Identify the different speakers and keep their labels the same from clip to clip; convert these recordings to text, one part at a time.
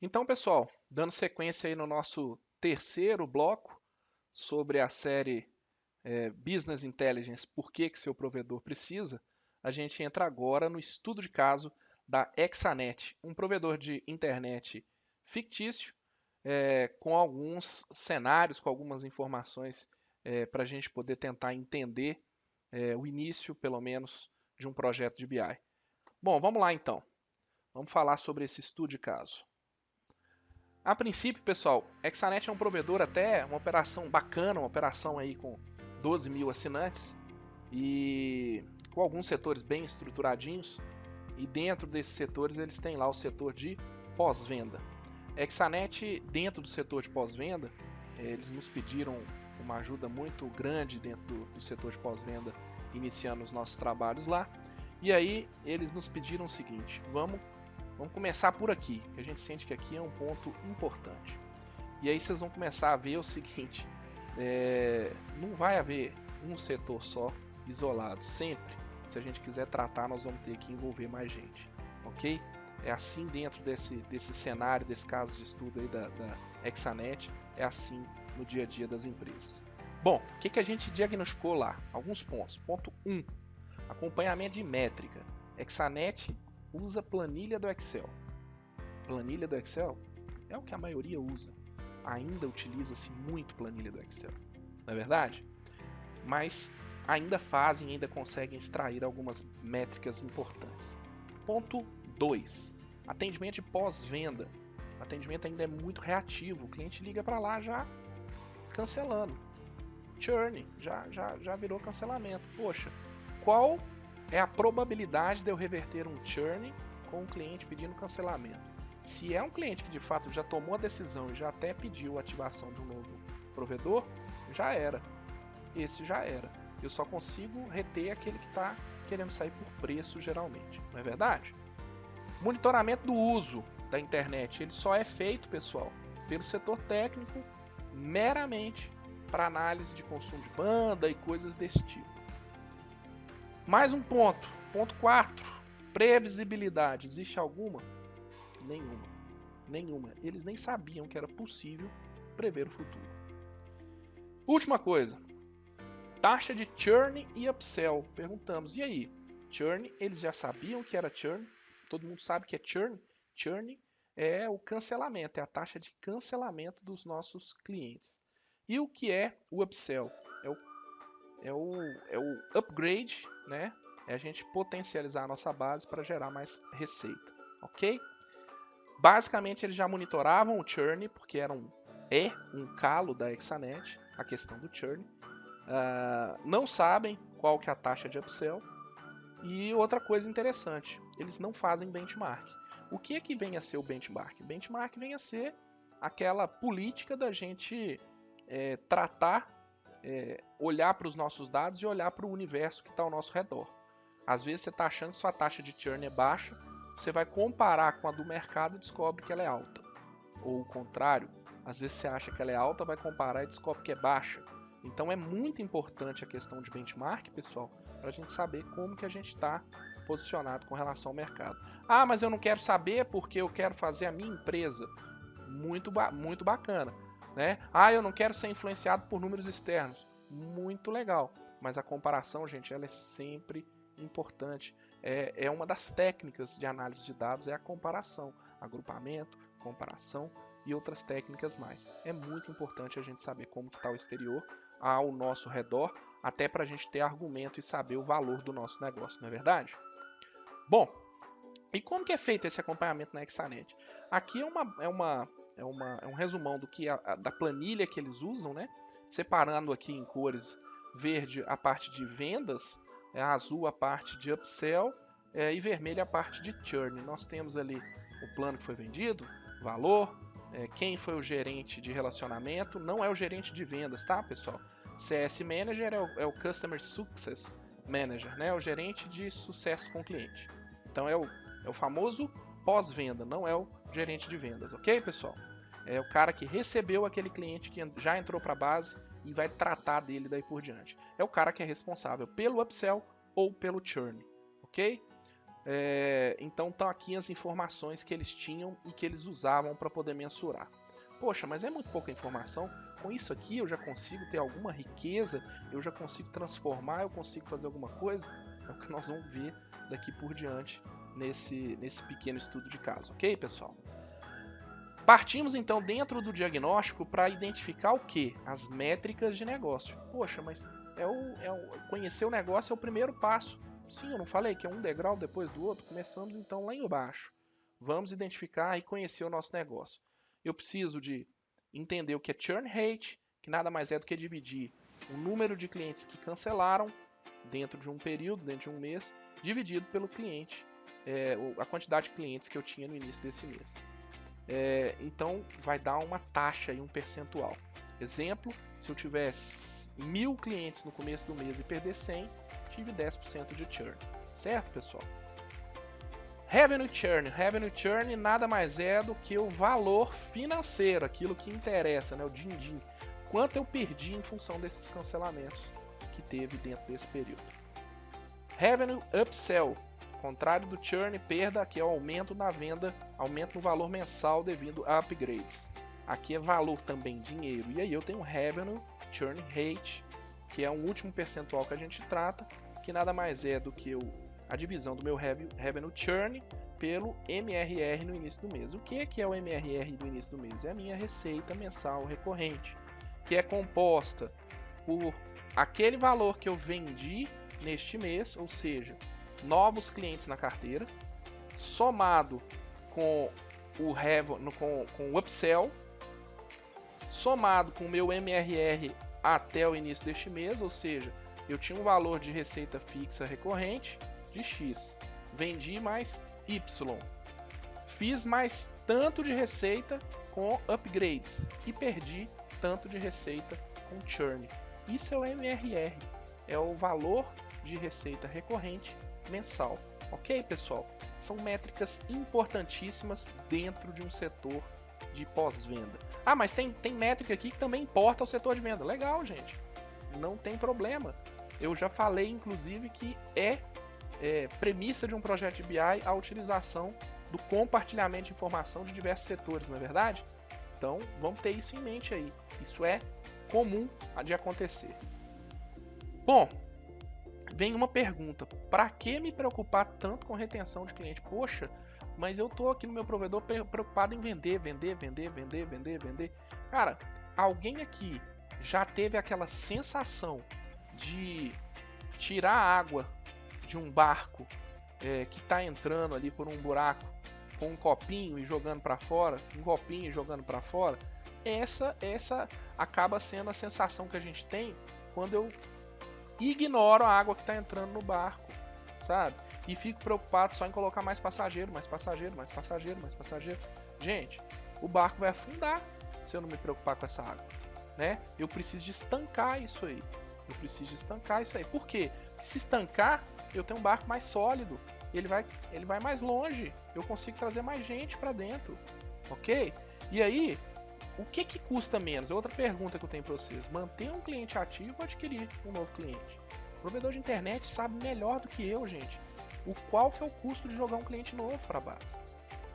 Speaker 1: Então, pessoal, dando sequência aí no nosso terceiro bloco sobre a série Business Intelligence, por que que seu provedor precisa, a gente entra agora no estudo de caso da Exanet, um provedor de internet fictício, com alguns cenários, com algumas informações para a gente poder tentar entender o início, pelo menos, de um projeto de BI. Bom, vamos lá então. Vamos falar sobre esse estudo de caso. A princípio, pessoal, Exanet é um provedor até uma operação bacana, uma operação aí com 12 mil assinantes e com alguns setores bem estruturadinhos. E dentro desses setores eles têm lá o setor de pós-venda. Exanet, dentro do setor de pós-venda, eles nos pediram uma ajuda muito grande dentro do setor de pós-venda, iniciando os nossos trabalhos lá. E aí eles nos pediram o seguinte: vamos começar por aqui, que a gente sente que aqui é um ponto importante. E aí vocês vão começar a ver o seguinte: não vai haver um setor só isolado. Sempre, se a gente quiser tratar, nós vamos ter que envolver mais gente, ok? É assim dentro desse cenário, desse caso de estudo aí da Exanet, é assim no dia a dia das empresas. Bom, o que a gente diagnosticou lá? Alguns pontos. Ponto 1, acompanhamento de métrica. Exanet usa planilha do Excel. Planilha do Excel é o que a maioria usa. Ainda utiliza-se muito planilha do Excel, não é verdade? Mas ainda fazem, ainda conseguem extrair algumas métricas importantes. Ponto 2. Atendimento de pós-venda. O atendimento ainda é muito reativo. O cliente liga para lá já cancelando. Churn, já virou cancelamento. Poxa, qual é a probabilidade de eu reverter um churn com um cliente pedindo cancelamento? Se é um cliente que de fato já tomou a decisão e já até pediu a ativação de um novo provedor, já era. Esse já era. Eu só consigo reter aquele que está querendo sair por preço, geralmente. Não é verdade? Monitoramento do uso da internet. Ele só é feito, pessoal, pelo setor técnico, meramente para análise de consumo de banda e coisas desse tipo. Mais um ponto. Ponto 4. Previsibilidade. Existe alguma? Nenhuma. Nenhuma. Eles nem sabiam que era possível prever o futuro. Última coisa. Taxa de churn e upsell. Perguntamos, e aí? Churn, eles já sabiam que era churn? Todo mundo sabe que é churn? Churn é o cancelamento, é a taxa de cancelamento dos nossos clientes. E o que é o upsell? É o upgrade, né? É a gente potencializar a nossa base para gerar mais receita, ok? Basicamente eles já monitoravam o churn, porque é um calo da Exanet, a questão do churn. Não sabem qual que é a taxa de upsell. E outra coisa interessante, eles não fazem benchmark. O que é que vem a ser o benchmark? Benchmark vem a ser aquela política da gente tratar, olhar para os nossos dados e olhar para o universo que está ao nosso redor. Às vezes você está achando que sua taxa de churn é baixa, você vai comparar com a do mercado e descobre que ela é alta. Ou o contrário, às vezes você acha que ela é alta, vai comparar e descobre que é baixa. Então é muito importante a questão de benchmark, pessoal, para a gente saber como que a gente está posicionado com relação ao mercado. Ah, mas eu não quero saber porque eu quero fazer a minha empresa. Muito bacana. Né? Ah, eu não quero ser influenciado por números externos. Muito legal. Mas a comparação, gente, ela é sempre importante. É uma das técnicas de análise de dados, é a comparação. Agrupamento, comparação e outras técnicas mais. É muito importante a gente saber como está o exterior ao nosso redor, até para a gente ter argumento e saber o valor do nosso negócio, não é verdade? Bom, e como que é feito esse acompanhamento na Exanet? Aqui é um resumão da planilha que eles usam, né? Separando aqui em cores: verde a parte de vendas, azul a parte de upsell e vermelho a parte de churn. Nós temos ali o plano que foi vendido, valor, quem foi o gerente de relacionamento. Não é o gerente de vendas, tá, pessoal? CS Manager é o Customer Success Manager, né? É o gerente de sucesso com o cliente. Então é o famoso pós-venda, não é o gerente de vendas, ok, pessoal? É o cara que recebeu aquele cliente que já entrou para a base e vai tratar dele daí por diante. É o cara que é responsável pelo upsell ou pelo churn, ok? Então estão aqui as informações que eles tinham e que eles usavam para poder mensurar. Poxa, mas é muito pouca informação. Com isso aqui eu já consigo ter alguma riqueza, eu já consigo transformar, eu consigo fazer alguma coisa? É o que nós vamos ver daqui por diante nesse pequeno estudo de caso, ok, pessoal? Partimos então dentro do diagnóstico para identificar o que? As métricas de negócio. Poxa, mas conhecer o negócio é o primeiro passo. Sim, eu não falei que é um degrau depois do outro? Começamos então lá embaixo. Vamos identificar e conhecer o nosso negócio. Eu preciso de entender o que é churn rate, que nada mais é do que dividir o número de clientes que cancelaram dentro de um período, dentro de um mês, dividido pelo cliente, a quantidade de clientes que eu tinha no início desse mês. Então vai dar uma taxa e um percentual. Exemplo, se eu tiver 1000 clientes no começo do mês e perder 100, tive 10% de churn. Certo, pessoal? Revenue churn. Revenue churn nada mais é do que o valor financeiro, aquilo que interessa, né? O din-din. Quanto eu perdi em função desses cancelamentos que teve dentro desse período. Revenue upsell. Contrário do churn, perda, aqui é o aumento na venda, aumento no valor mensal devido a upgrades. Aqui é valor também, dinheiro. E aí eu tenho revenue churn rate, que é um último percentual que a gente trata, que nada mais é do que a divisão do meu revenue churn pelo MRR no início do mês. O que é o MRR no início do mês? É a minha receita mensal recorrente, que é composta por aquele valor que eu vendi neste mês, ou seja, novos clientes na carteira, somado com o upsell, somado com o meu MRR até o início deste mês, ou seja, eu tinha um valor de receita fixa recorrente de X, vendi mais Y, fiz mais tanto de receita com upgrades e perdi tanto de receita com churn. Isso é o MRR, é o valor de receita recorrente mensal. Ok, pessoal? São métricas importantíssimas dentro de um setor de pós-venda. Ah, mas tem métrica aqui que também importa ao setor de venda. Legal, gente. Não tem problema. Eu já falei, inclusive, que é premissa de um projeto de BI a utilização do compartilhamento de informação de diversos setores, não é verdade? Então, vamos ter isso em mente aí. Isso é comum de acontecer. Bom, vem uma pergunta: para que me preocupar tanto com retenção de cliente? Poxa, mas eu tô aqui no meu provedor preocupado em vender. Cara, alguém aqui já teve aquela sensação de tirar água de um barco que está entrando ali por um buraco com um copinho e jogando para fora, Essa acaba sendo a sensação que a gente tem quando eu ignoro a água que está entrando no barco, sabe? E fico preocupado só em colocar mais passageiro. Gente, o barco vai afundar se eu não me preocupar com essa água, né? Eu preciso de estancar isso aí. Por quê? Porque se estancar, eu tenho um barco mais sólido. Ele vai mais longe. Eu consigo trazer mais gente para dentro, ok? E aí, o que custa menos? É outra pergunta que eu tenho para vocês. Manter um cliente ativo ou adquirir um novo cliente? O provedor de internet sabe melhor do que eu, gente, qual que é o custo de jogar um cliente novo para a base.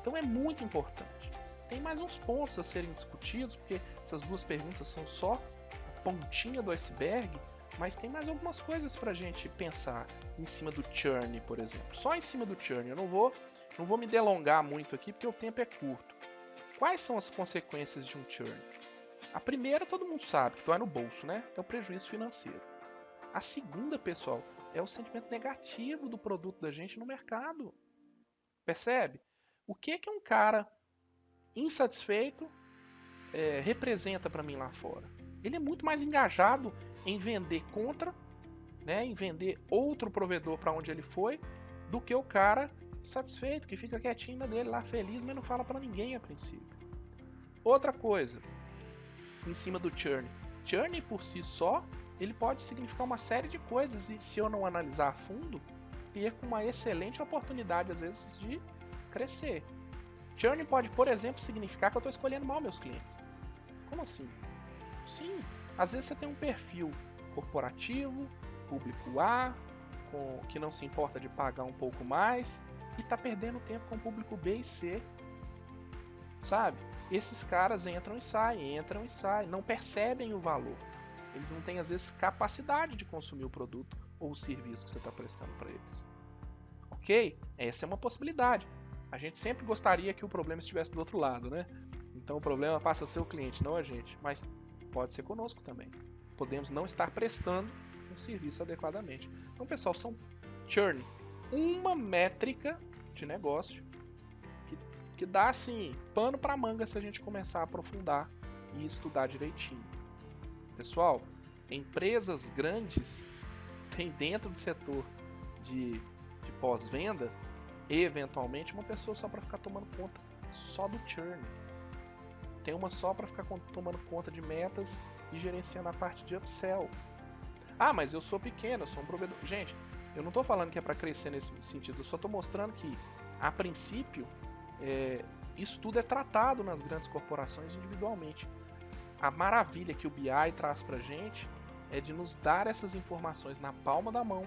Speaker 1: Então é muito importante. Tem mais uns pontos a serem discutidos, porque essas duas perguntas são só a pontinha do iceberg, mas tem mais algumas coisas para a gente pensar em cima do churn, por exemplo. Só em cima do churn. Eu não vou me delongar muito aqui, porque o tempo é curto. Quais são as consequências de um churn? A primeira, todo mundo sabe, que dói no bolso, né? É o prejuízo financeiro. A segunda, pessoal, é o sentimento negativo do produto da gente no mercado. Percebe? O que um cara insatisfeito representa para mim lá fora? Ele é muito mais engajado em vender contra, né, em vender outro provedor para onde ele foi, do que o cara satisfeito, que fica quietinho na dele lá, feliz, mas não fala para ninguém a princípio. Outra coisa, em cima do churn. Churn por si só, ele pode significar uma série de coisas, e se eu não analisar a fundo, perco uma excelente oportunidade, às vezes, de crescer. Churn pode, por exemplo, significar que eu estou escolhendo mal meus clientes. Como assim? Sim, às vezes você tem um perfil corporativo, público A, que não se importa de pagar um pouco mais e tá perdendo tempo com o público B e C, sabe? Esses caras entram e saem, não percebem o valor. Eles não têm, às vezes, capacidade de consumir o produto ou o serviço que você está prestando para eles. Ok? Essa é uma possibilidade. A gente sempre gostaria que o problema estivesse do outro lado, né? Então o problema passa a ser o cliente, não a gente. Mas pode ser conosco também. Podemos não estar prestando um serviço adequadamente. Então, pessoal, são churn. Uma métrica de negócio que dá, assim, pano para manga se a gente começar a aprofundar e estudar direitinho. Pessoal, empresas grandes têm dentro do setor de pós-venda, eventualmente, uma pessoa só para ficar tomando conta só do churn. Tem uma só para ficar tomando conta de metas e gerenciando a parte de upsell. Ah, mas eu sou pequeno, eu sou um provedor. Gente, eu não estou falando que é para crescer nesse sentido, eu só estou mostrando que, a princípio, isso tudo é tratado nas grandes corporações individualmente. A maravilha que o BI traz para a gente é de nos dar essas informações na palma da mão,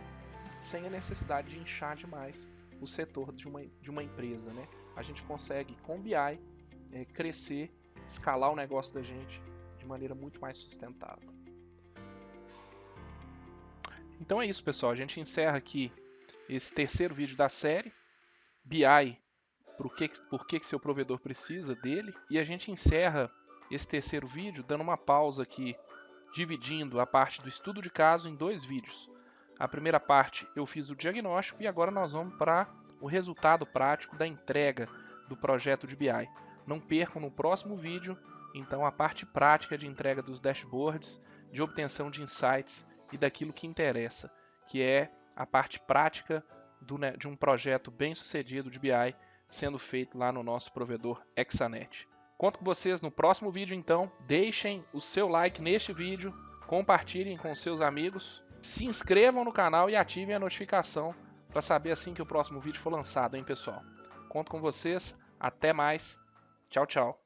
Speaker 1: sem a necessidade de inchar demais o setor de uma empresa, né? A gente consegue, com o BI, crescer, escalar o negócio da gente de maneira muito mais sustentável. Então é isso, pessoal. A gente encerra aqui esse terceiro vídeo da série, BI, por que seu provedor precisa dele, e a gente encerra esse terceiro vídeo dando uma pausa aqui, dividindo a parte do estudo de caso em 2 vídeos. A primeira parte eu fiz o diagnóstico e agora nós vamos para o resultado prático da entrega do projeto de BI. Não percam no próximo vídeo, então, a parte prática de entrega dos dashboards, de obtenção de insights e daquilo que interessa, que é a parte prática de um projeto bem sucedido de BI sendo feito lá no nosso provedor Exanet. Conto com vocês no próximo vídeo, então. Deixem o seu like neste vídeo, compartilhem com seus amigos, se inscrevam no canal e ativem a notificação para saber assim que o próximo vídeo for lançado, hein, pessoal? Conto com vocês. Até mais. Tchau, tchau.